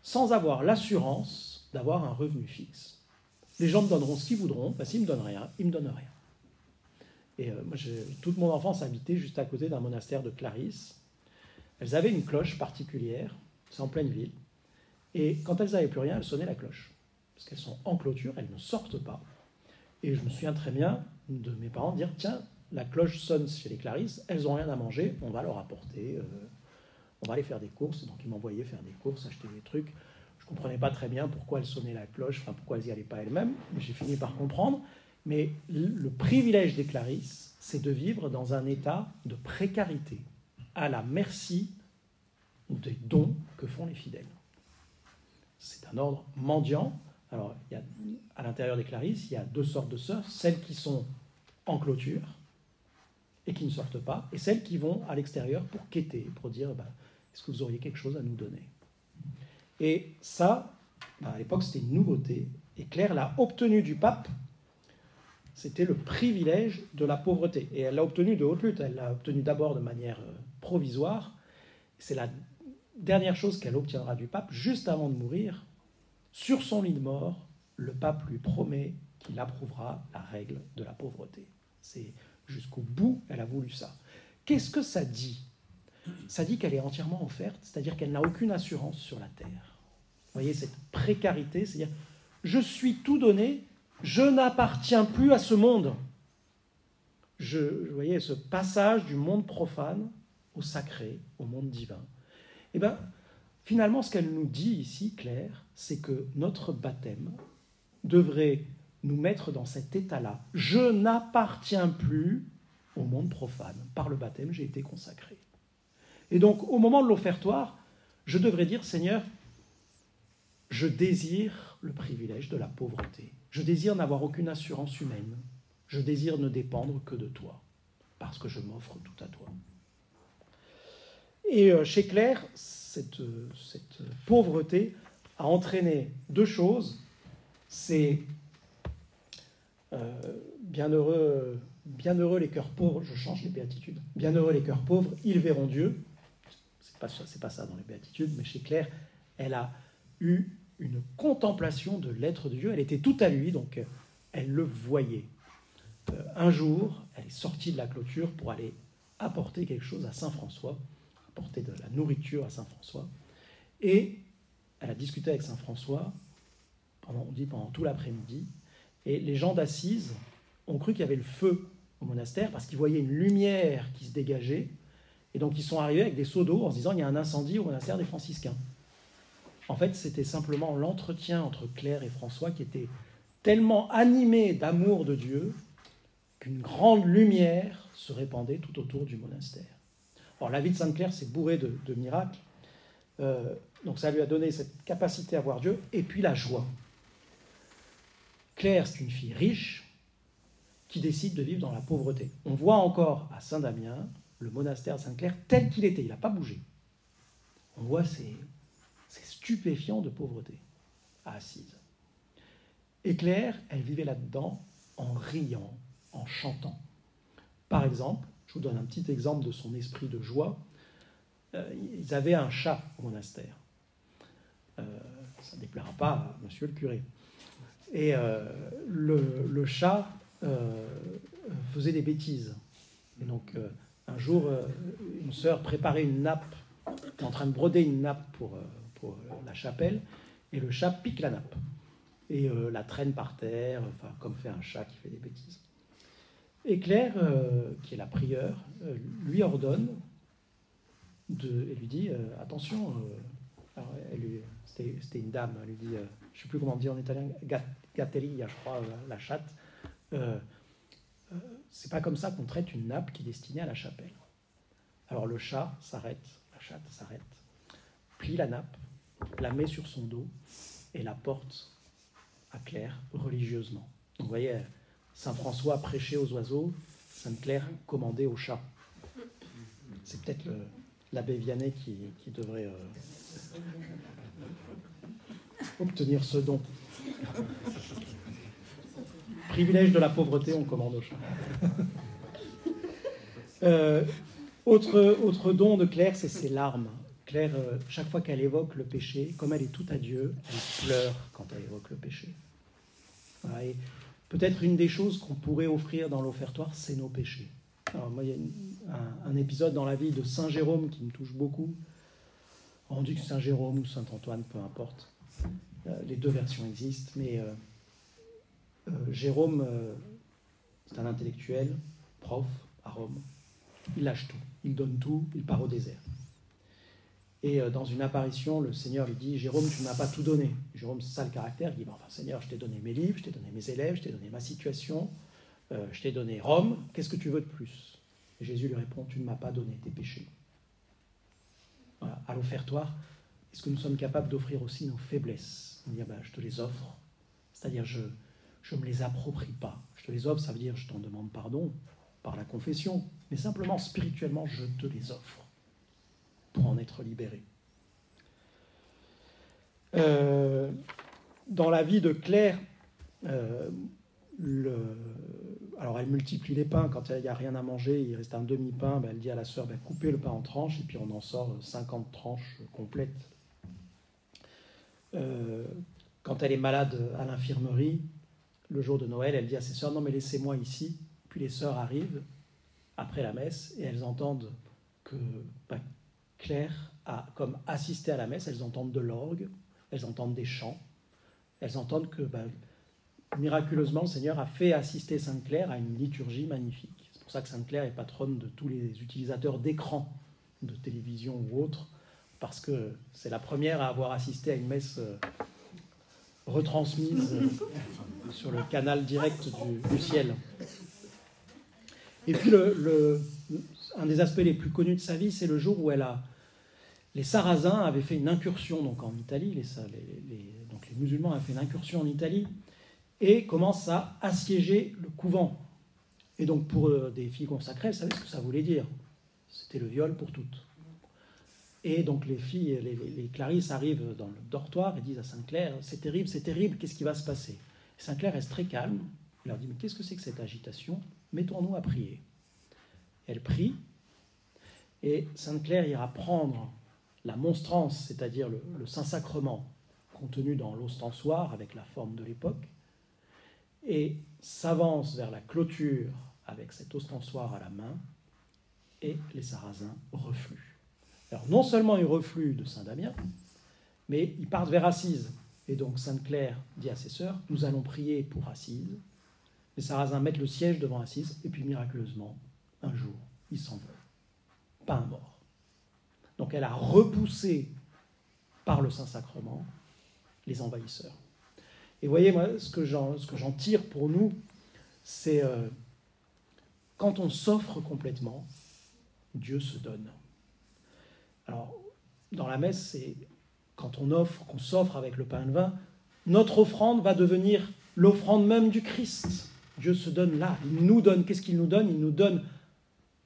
[SPEAKER 1] sans avoir l'assurance d'avoir un revenu fixe. Les gens me donneront ce qu'ils voudront, s'ils ne me donnent rien, ils ne me donnent rien. Et moi, toute mon enfance habité juste à côté d'un monastère de Clarisse. Elles avaient une cloche particulière, c'est en pleine ville, et quand elles n'avaient plus rien, elles sonnaient la cloche. Parce qu'elles sont en clôture, elles ne sortent pas. Et je me souviens très bien de mes parents dire, tiens, la cloche sonne chez les Clarisses, elles n'ont rien à manger, on va leur apporter, on va aller faire des courses. Donc ils m'envoyaient faire des courses, acheter des trucs. Je ne comprenais pas très bien pourquoi elles sonnaient la cloche, pourquoi elles n'y allaient pas elles-mêmes, mais j'ai fini par comprendre. Mais le privilège des Clarisses, c'est de vivre dans un état de précarité, à la merci des dons que font les fidèles. C'est un ordre mendiant. Alors, à l'intérieur des Clarisses, il y a 2 sortes de sœurs, celles qui sont en clôture et qui ne sortent pas, et celles qui vont à l'extérieur pour quêter, pour dire est-ce que vous auriez quelque chose à nous donner? Et ça, à l'époque, c'était une nouveauté, et Claire l'a obtenu du pape. C'était le privilège de la pauvreté. Et elle l'a obtenu de haute lutte. Elle l'a obtenu d'abord de manière provisoire. C'est la dernière chose qu'elle obtiendra du pape, juste avant de mourir. Sur son lit de mort, le pape lui promet qu'il approuvera la règle de la pauvreté. C'est jusqu'au bout, elle a voulu ça. Qu'est-ce que ça dit? Ça dit qu'elle est entièrement offerte, c'est-à-dire qu'elle n'a aucune assurance sur la terre. Vous voyez, cette précarité, c'est-à-dire, je suis tout donné, je n'appartiens plus à ce monde. Vous voyez, ce passage du monde profane au sacré, au monde divin. Eh bien, finalement, ce qu'elle nous dit ici, Claire, c'est que notre baptême devrait nous mettre dans cet état-là. Je n'appartiens plus au monde profane. Par le baptême, j'ai été consacré. Et donc, au moment de l'offertoire, je devrais dire, Seigneur, je désire le privilège de la pauvreté. Je désire n'avoir aucune assurance humaine. Je désire ne dépendre que de toi, parce que je m'offre tout à toi. Et chez Claire, cette pauvreté a entraîné 2 choses. C'est bienheureux les cœurs pauvres, je change les béatitudes, bienheureux les cœurs pauvres, ils verront Dieu. C'est pas ça dans les béatitudes, mais chez Claire, elle a eu une contemplation de l'être de Dieu. Elle était tout à lui, donc elle le voyait. Un jour, elle est sortie de la clôture pour aller apporter quelque chose à Saint François, apporter de la nourriture à Saint François. Et elle a discuté avec Saint François, pendant tout l'après-midi, et les gens d'Assise ont cru qu'il y avait le feu au monastère parce qu'ils voyaient une lumière qui se dégageait, et donc ils sont arrivés avec des seaux d'eau en se disant il y a un incendie au monastère des franciscains. En fait, c'était simplement l'entretien entre Claire et François qui était tellement animé d'amour de Dieu qu'une grande lumière se répandait tout autour du monastère. Alors la vie de Sainte Claire, c'est bourré de miracles, donc ça lui a donné cette capacité à voir Dieu, et puis la joie. Claire, c'est une fille riche qui décide de vivre dans la pauvreté. On voit encore à Saint-Damien le monastère de Sainte-Claire tel qu'il était, il n'a pas bougé. On voit ces stupéfiants de pauvreté à Assise. Et Claire, elle vivait là-dedans en riant, en chantant. Par exemple, je vous donne un petit exemple de son esprit de joie. Ils avaient un chat au monastère. Ça ne déplaira pas à monsieur le curé. Et le chat faisait des bêtises. Et donc, un jour, une sœur préparait une nappe, était en train de broder une nappe pour la chapelle, et le chat pique la nappe. et la traîne par terre, enfin, comme fait un chat qui fait des bêtises. Et Claire, qui est la prieure, lui ordonne et lui dit attention, c'était une dame, elle lui dit, je ne sais plus comment dire en italien, gatteria, je crois, la chatte. C'est pas comme ça qu'on traite une nappe qui est destinée à la chapelle. Alors le chat s'arrête, la chatte s'arrête, plie la nappe, la met sur son dos et la porte à Claire religieusement. Donc vous voyez, Saint François prêchait aux oiseaux, Sainte Claire commandait aux chats. C'est peut-être l'abbé Vianney qui devrait obtenir ce don. Privilège de la pauvreté, on commande aux chats. Autre don de Claire, c'est ses larmes. Claire, chaque fois qu'elle évoque le péché, comme elle est toute à Dieu, elle pleure quand elle évoque le péché. Voilà, et peut-être une des choses qu'on pourrait offrir dans l'offertoire, c'est nos péchés. Alors moi, il y a un épisode dans la vie de Saint Jérôme qui me touche beaucoup. On dit que Saint Jérôme ou Saint Antoine, peu importe. Les deux versions existent, mais Jérôme, c'est un intellectuel, prof à Rome. Il lâche tout, il donne tout, il part au désert. Et dans une apparition, le Seigneur lui dit « Jérôme, tu ne m'as pas tout donné. » Jérôme, c'est ça le caractère. Il dit « Enfin, Seigneur, je t'ai donné mes livres, je t'ai donné mes élèves, je t'ai donné ma situation, je t'ai donné Rome, qu'est-ce que tu veux de plus ?» Et Jésus lui répond « Tu ne m'as pas donné tes péchés. » Voilà. À l'offertoire, est-ce que nous sommes capables d'offrir aussi nos faiblesses? On dit « Je te les offre. » C'est-à-dire, je ne me les approprie pas. Je te les offre, ça veut dire je t'en demande pardon par la confession, mais simplement, spirituellement, je te les offre pour en être libéré. Dans la vie de Claire, alors elle multiplie les pains. Quand il n'y a rien à manger, il reste un demi-pain, elle dit à la sœur, coupez le pain en tranches, et puis on en sort 50 tranches complètes. Quand elle est malade à l'infirmerie, le jour de Noël, elle dit à ses sœurs, non mais laissez-moi ici. Puis les sœurs arrivent après la messe, et elles entendent que Claire a comme assisté à la messe, elles entendent de l'orgue, elles entendent des chants, elles entendent que miraculeusement le Seigneur a fait assister Sainte Claire à une liturgie magnifique. C'est pour ça que Sainte Claire est patronne de tous les utilisateurs d'écran, de télévision ou autres, parce que c'est la première à avoir assisté à une messe retransmise sur le canal direct du ciel. Et puis un des aspects les plus connus de sa vie, c'est le jour où les Sarrasins avaient fait une incursion donc en Italie, donc les musulmans avaient fait une incursion en Italie et commencent à assiéger le couvent. Et donc pour des filles consacrées, elles savaient ce que ça voulait dire. C'était le viol pour toutes. Et donc les filles, les Clarisses arrivent dans le dortoir et disent à Sainte Claire, c'est terrible, qu'est-ce qui va se passer? Et Sainte Claire reste très calme, elle leur dit, mais qu'est-ce que c'est que cette agitation? Mettons-nous à prier. Elle prie, et Sainte Claire ira prendre la monstrance, c'est-à-dire le Saint-Sacrement, contenu dans l'ostensoir avec la forme de l'époque, et s'avance vers la clôture avec cet ostensoir à la main, et les Sarrasins refluent. Alors non seulement ils refluent de Saint-Damien, mais ils partent vers Assise. Et donc Sainte Claire dit à ses sœurs, nous allons prier pour Assise. Les Sarrasins mettent le siège devant Assise, et puis miraculeusement, un jour, ils s'envolent. Pas un mort. Donc elle a repoussé par le Saint-Sacrement les envahisseurs. Et vous voyez, moi, ce que j'en tire pour nous, c'est quand on s'offre complètement, Dieu se donne. Alors, dans la messe, c'est quand qu'on s'offre avec le pain et le vin, notre offrande va devenir l'offrande même du Christ. Dieu se donne là, il nous donne. Qu'est-ce qu'il nous donne? Il nous donne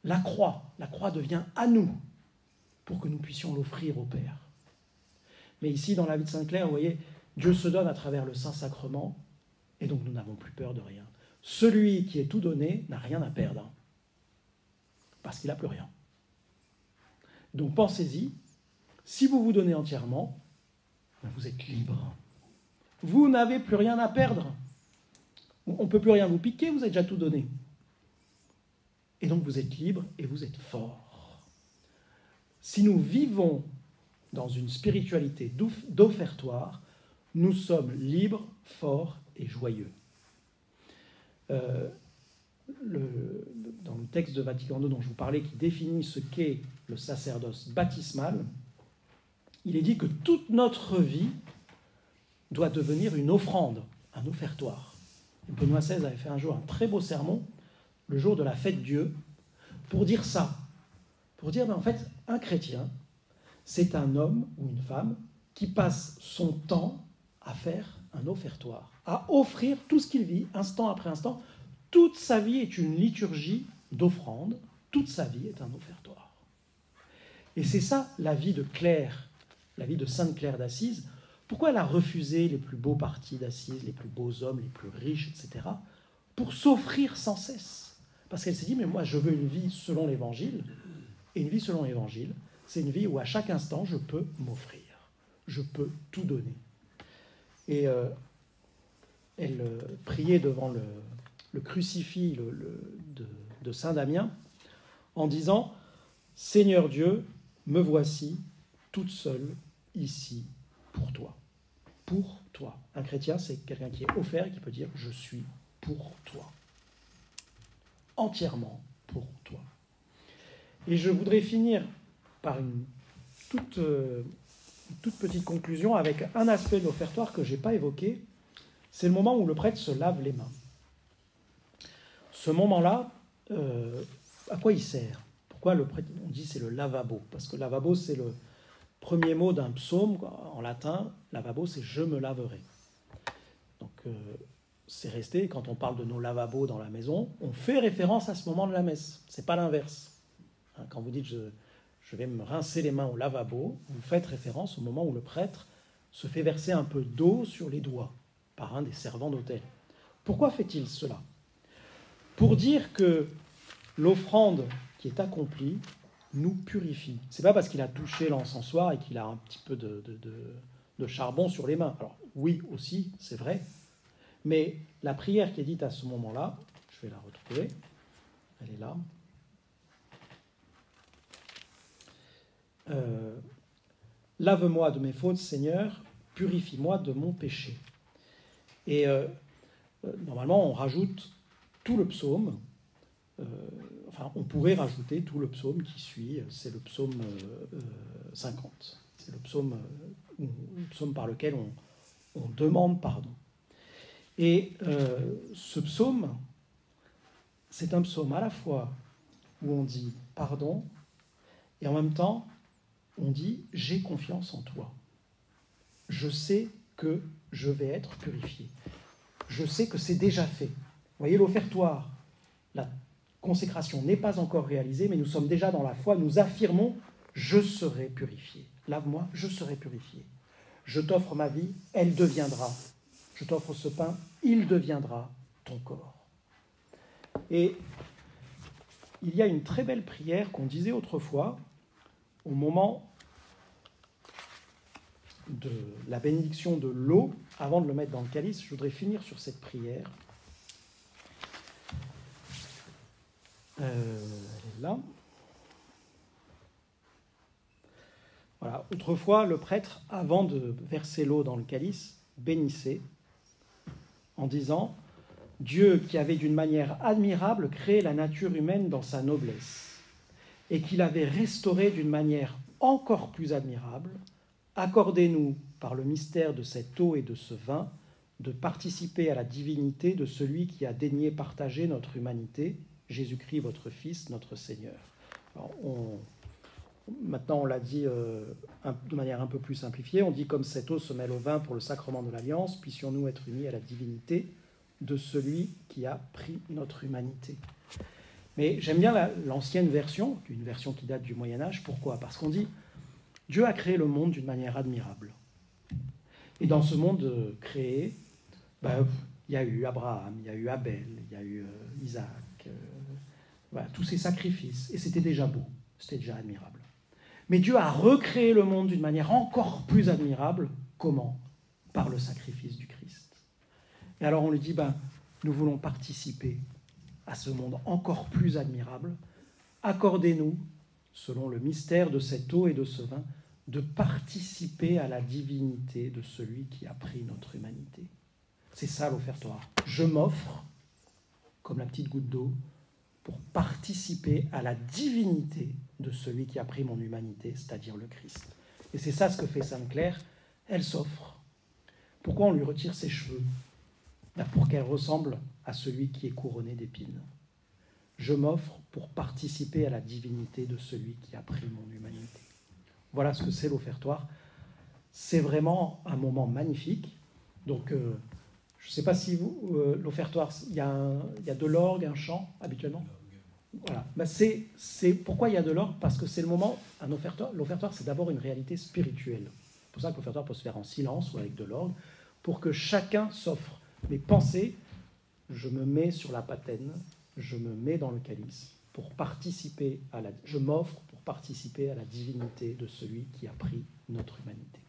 [SPEAKER 1] la croix. La croix devient à nous pour que nous puissions l'offrir au Père. Mais ici, dans la vie de Sainte Claire, vous voyez, Dieu se donne à travers le Saint-Sacrement, et donc nous n'avons plus peur de rien. Celui qui est tout donné n'a rien à perdre, parce qu'il n'a plus rien. Donc pensez-y, si vous vous donnez entièrement, vous êtes libre. Vous n'avez plus rien à perdre. On ne peut plus rien vous piquer, vous avez déjà tout donné. Et donc vous êtes libre et vous êtes fort. Si nous vivons dans une spiritualité d'offertoire, nous sommes libres, forts et joyeux. Dans le texte de Vatican II dont je vous parlais, qui définit ce qu'est le sacerdoce baptismal, il est dit que toute notre vie doit devenir une offrande, un offertoire. Et Benoît XVI avait fait un jour un très beau sermon, le jour de la fête Dieu, pour dire ça. Pour dire, en fait, un chrétien, c'est un homme ou une femme qui passe son temps à faire un offertoire, à offrir tout ce qu'il vit, instant après instant. Toute sa vie est une liturgie d'offrande, toute sa vie est un offertoire. Et c'est ça la vie de Claire, la vie de Sainte Claire d'Assise. Pourquoi elle a refusé les plus beaux partis d'Assise, les plus beaux hommes, les plus riches, etc., pour s'offrir sans cesse? Parce qu'elle s'est dit, mais moi je veux une vie selon l'Évangile, et une vie selon l'Évangile, c'est une vie où à chaque instant je peux m'offrir, je peux tout donner. Et elle priait devant le crucifix de Saint Damien en disant « Seigneur Dieu, me voici toute seule ici pour toi. » Pour toi. Un chrétien, c'est quelqu'un qui est offert et qui peut dire « Je suis pour toi. » Entièrement pour toi. Et je voudrais finir par une toute petite conclusion avec un aspect de l'offertoire que je n'ai pas évoqué. C'est le moment où le prêtre se lave les mains. Ce moment-là, à quoi il sert? Pourquoi le prêtre, on dit c'est le lavabo? Parce que lavabo, c'est le premier mot d'un psaume. En latin, lavabo, c'est « je me laverai ». Donc, c'est resté, quand on parle de nos lavabos dans la maison, on fait référence à ce moment de la messe. Ce n'est pas l'inverse. Quand vous dites je vais me rincer les mains au lavabo, vous faites référence au moment où le prêtre se fait verser un peu d'eau sur les doigts par un des servants d'autel. Pourquoi fait-il cela? Pour dire que l'offrande qui est accomplie nous purifie. Ce n'est pas parce qu'il a touché l'encensoir et qu'il a un petit peu de charbon sur les mains. Alors oui aussi, c'est vrai, mais la prière qui est dite à ce moment-là, je vais la retrouver, elle est là. Lave-moi de mes fautes, Seigneur, purifie-moi de mon péché. Et normalement, on rajoute tout le psaume. On pourrait rajouter tout le psaume qui suit. C'est le psaume 50. C'est le psaume par lequel on demande pardon. Et ce psaume, c'est un psaume à la fois où on dit pardon et en même temps, on dit « j'ai confiance en toi ». Je sais que je vais être purifié. Je sais que c'est déjà fait. Vous voyez, l'offertoire, la consécration n'est pas encore réalisée, mais nous sommes déjà dans la foi. Nous affirmons « je serai purifié ». Lave-moi, je serai purifié. Je t'offre ma vie, elle deviendra. Je t'offre ce pain, il deviendra ton corps. Et il y a une très belle prière qu'on disait autrefois, au moment de la bénédiction de l'eau, avant de le mettre dans le calice. Je voudrais finir sur cette prière. Elle est là. Voilà. Autrefois, le prêtre, avant de verser l'eau dans le calice, bénissait en disant « Dieu qui avait d'une manière admirable créé la nature humaine dans sa noblesse, et qu'il avait restauré d'une manière encore plus admirable, accordez-nous, par le mystère de cette eau et de ce vin, de participer à la divinité de celui qui a daigné partager notre humanité, Jésus-Christ, votre Fils, notre Seigneur. » Alors, maintenant, on l'a dit de manière un peu plus simplifiée, on dit « Comme cette eau se mêle au vin pour le sacrement de l'Alliance, puissions-nous être unis à la divinité de celui qui a pris notre humanité. » Mais j'aime bien l'ancienne version, une version qui date du Moyen-Âge. Pourquoi? Parce qu'on dit « Dieu a créé le monde d'une manière admirable. » Et dans ce monde créé, il y a eu Abraham, il y a eu Abel, il y a eu Isaac, tous ces sacrifices. Et c'était déjà beau, c'était déjà admirable. Mais Dieu a recréé le monde d'une manière encore plus admirable. Comment? Par le sacrifice du Christ. Et alors on lui dit, nous voulons participer à ce monde encore plus admirable. Accordez-nous, selon le mystère de cette eau et de ce vin, de participer à la divinité de celui qui a pris notre humanité. C'est ça l'offertoire. Je m'offre, comme la petite goutte d'eau, pour participer à la divinité de celui qui a pris mon humanité, c'est-à-dire le Christ. Et c'est ça ce que fait Sainte Claire. Elle s'offre. Pourquoi on lui retire ses cheveux? Pour qu'elle ressemble à celui qui est couronné d'épines. Je m'offre pour participer à la divinité de celui qui a pris mon humanité. Voilà ce que c'est l'offertoire. C'est vraiment un moment magnifique. Donc, je ne sais pas si vous, l'offertoire, il y a de l'orgue, un chant, habituellement. Voilà. Ben c'est pourquoi il y a de l'orgue, parce que c'est le moment, un offertoire. L'offertoire, c'est d'abord une réalité spirituelle. C'est pour ça que l'offertoire peut se faire en silence ou avec de l'orgue, pour que chacun s'offre. Mais pensez, je me mets sur la patène, je me mets dans le calice pour participer je m'offre pour participer à la divinité de celui qui a pris notre humanité.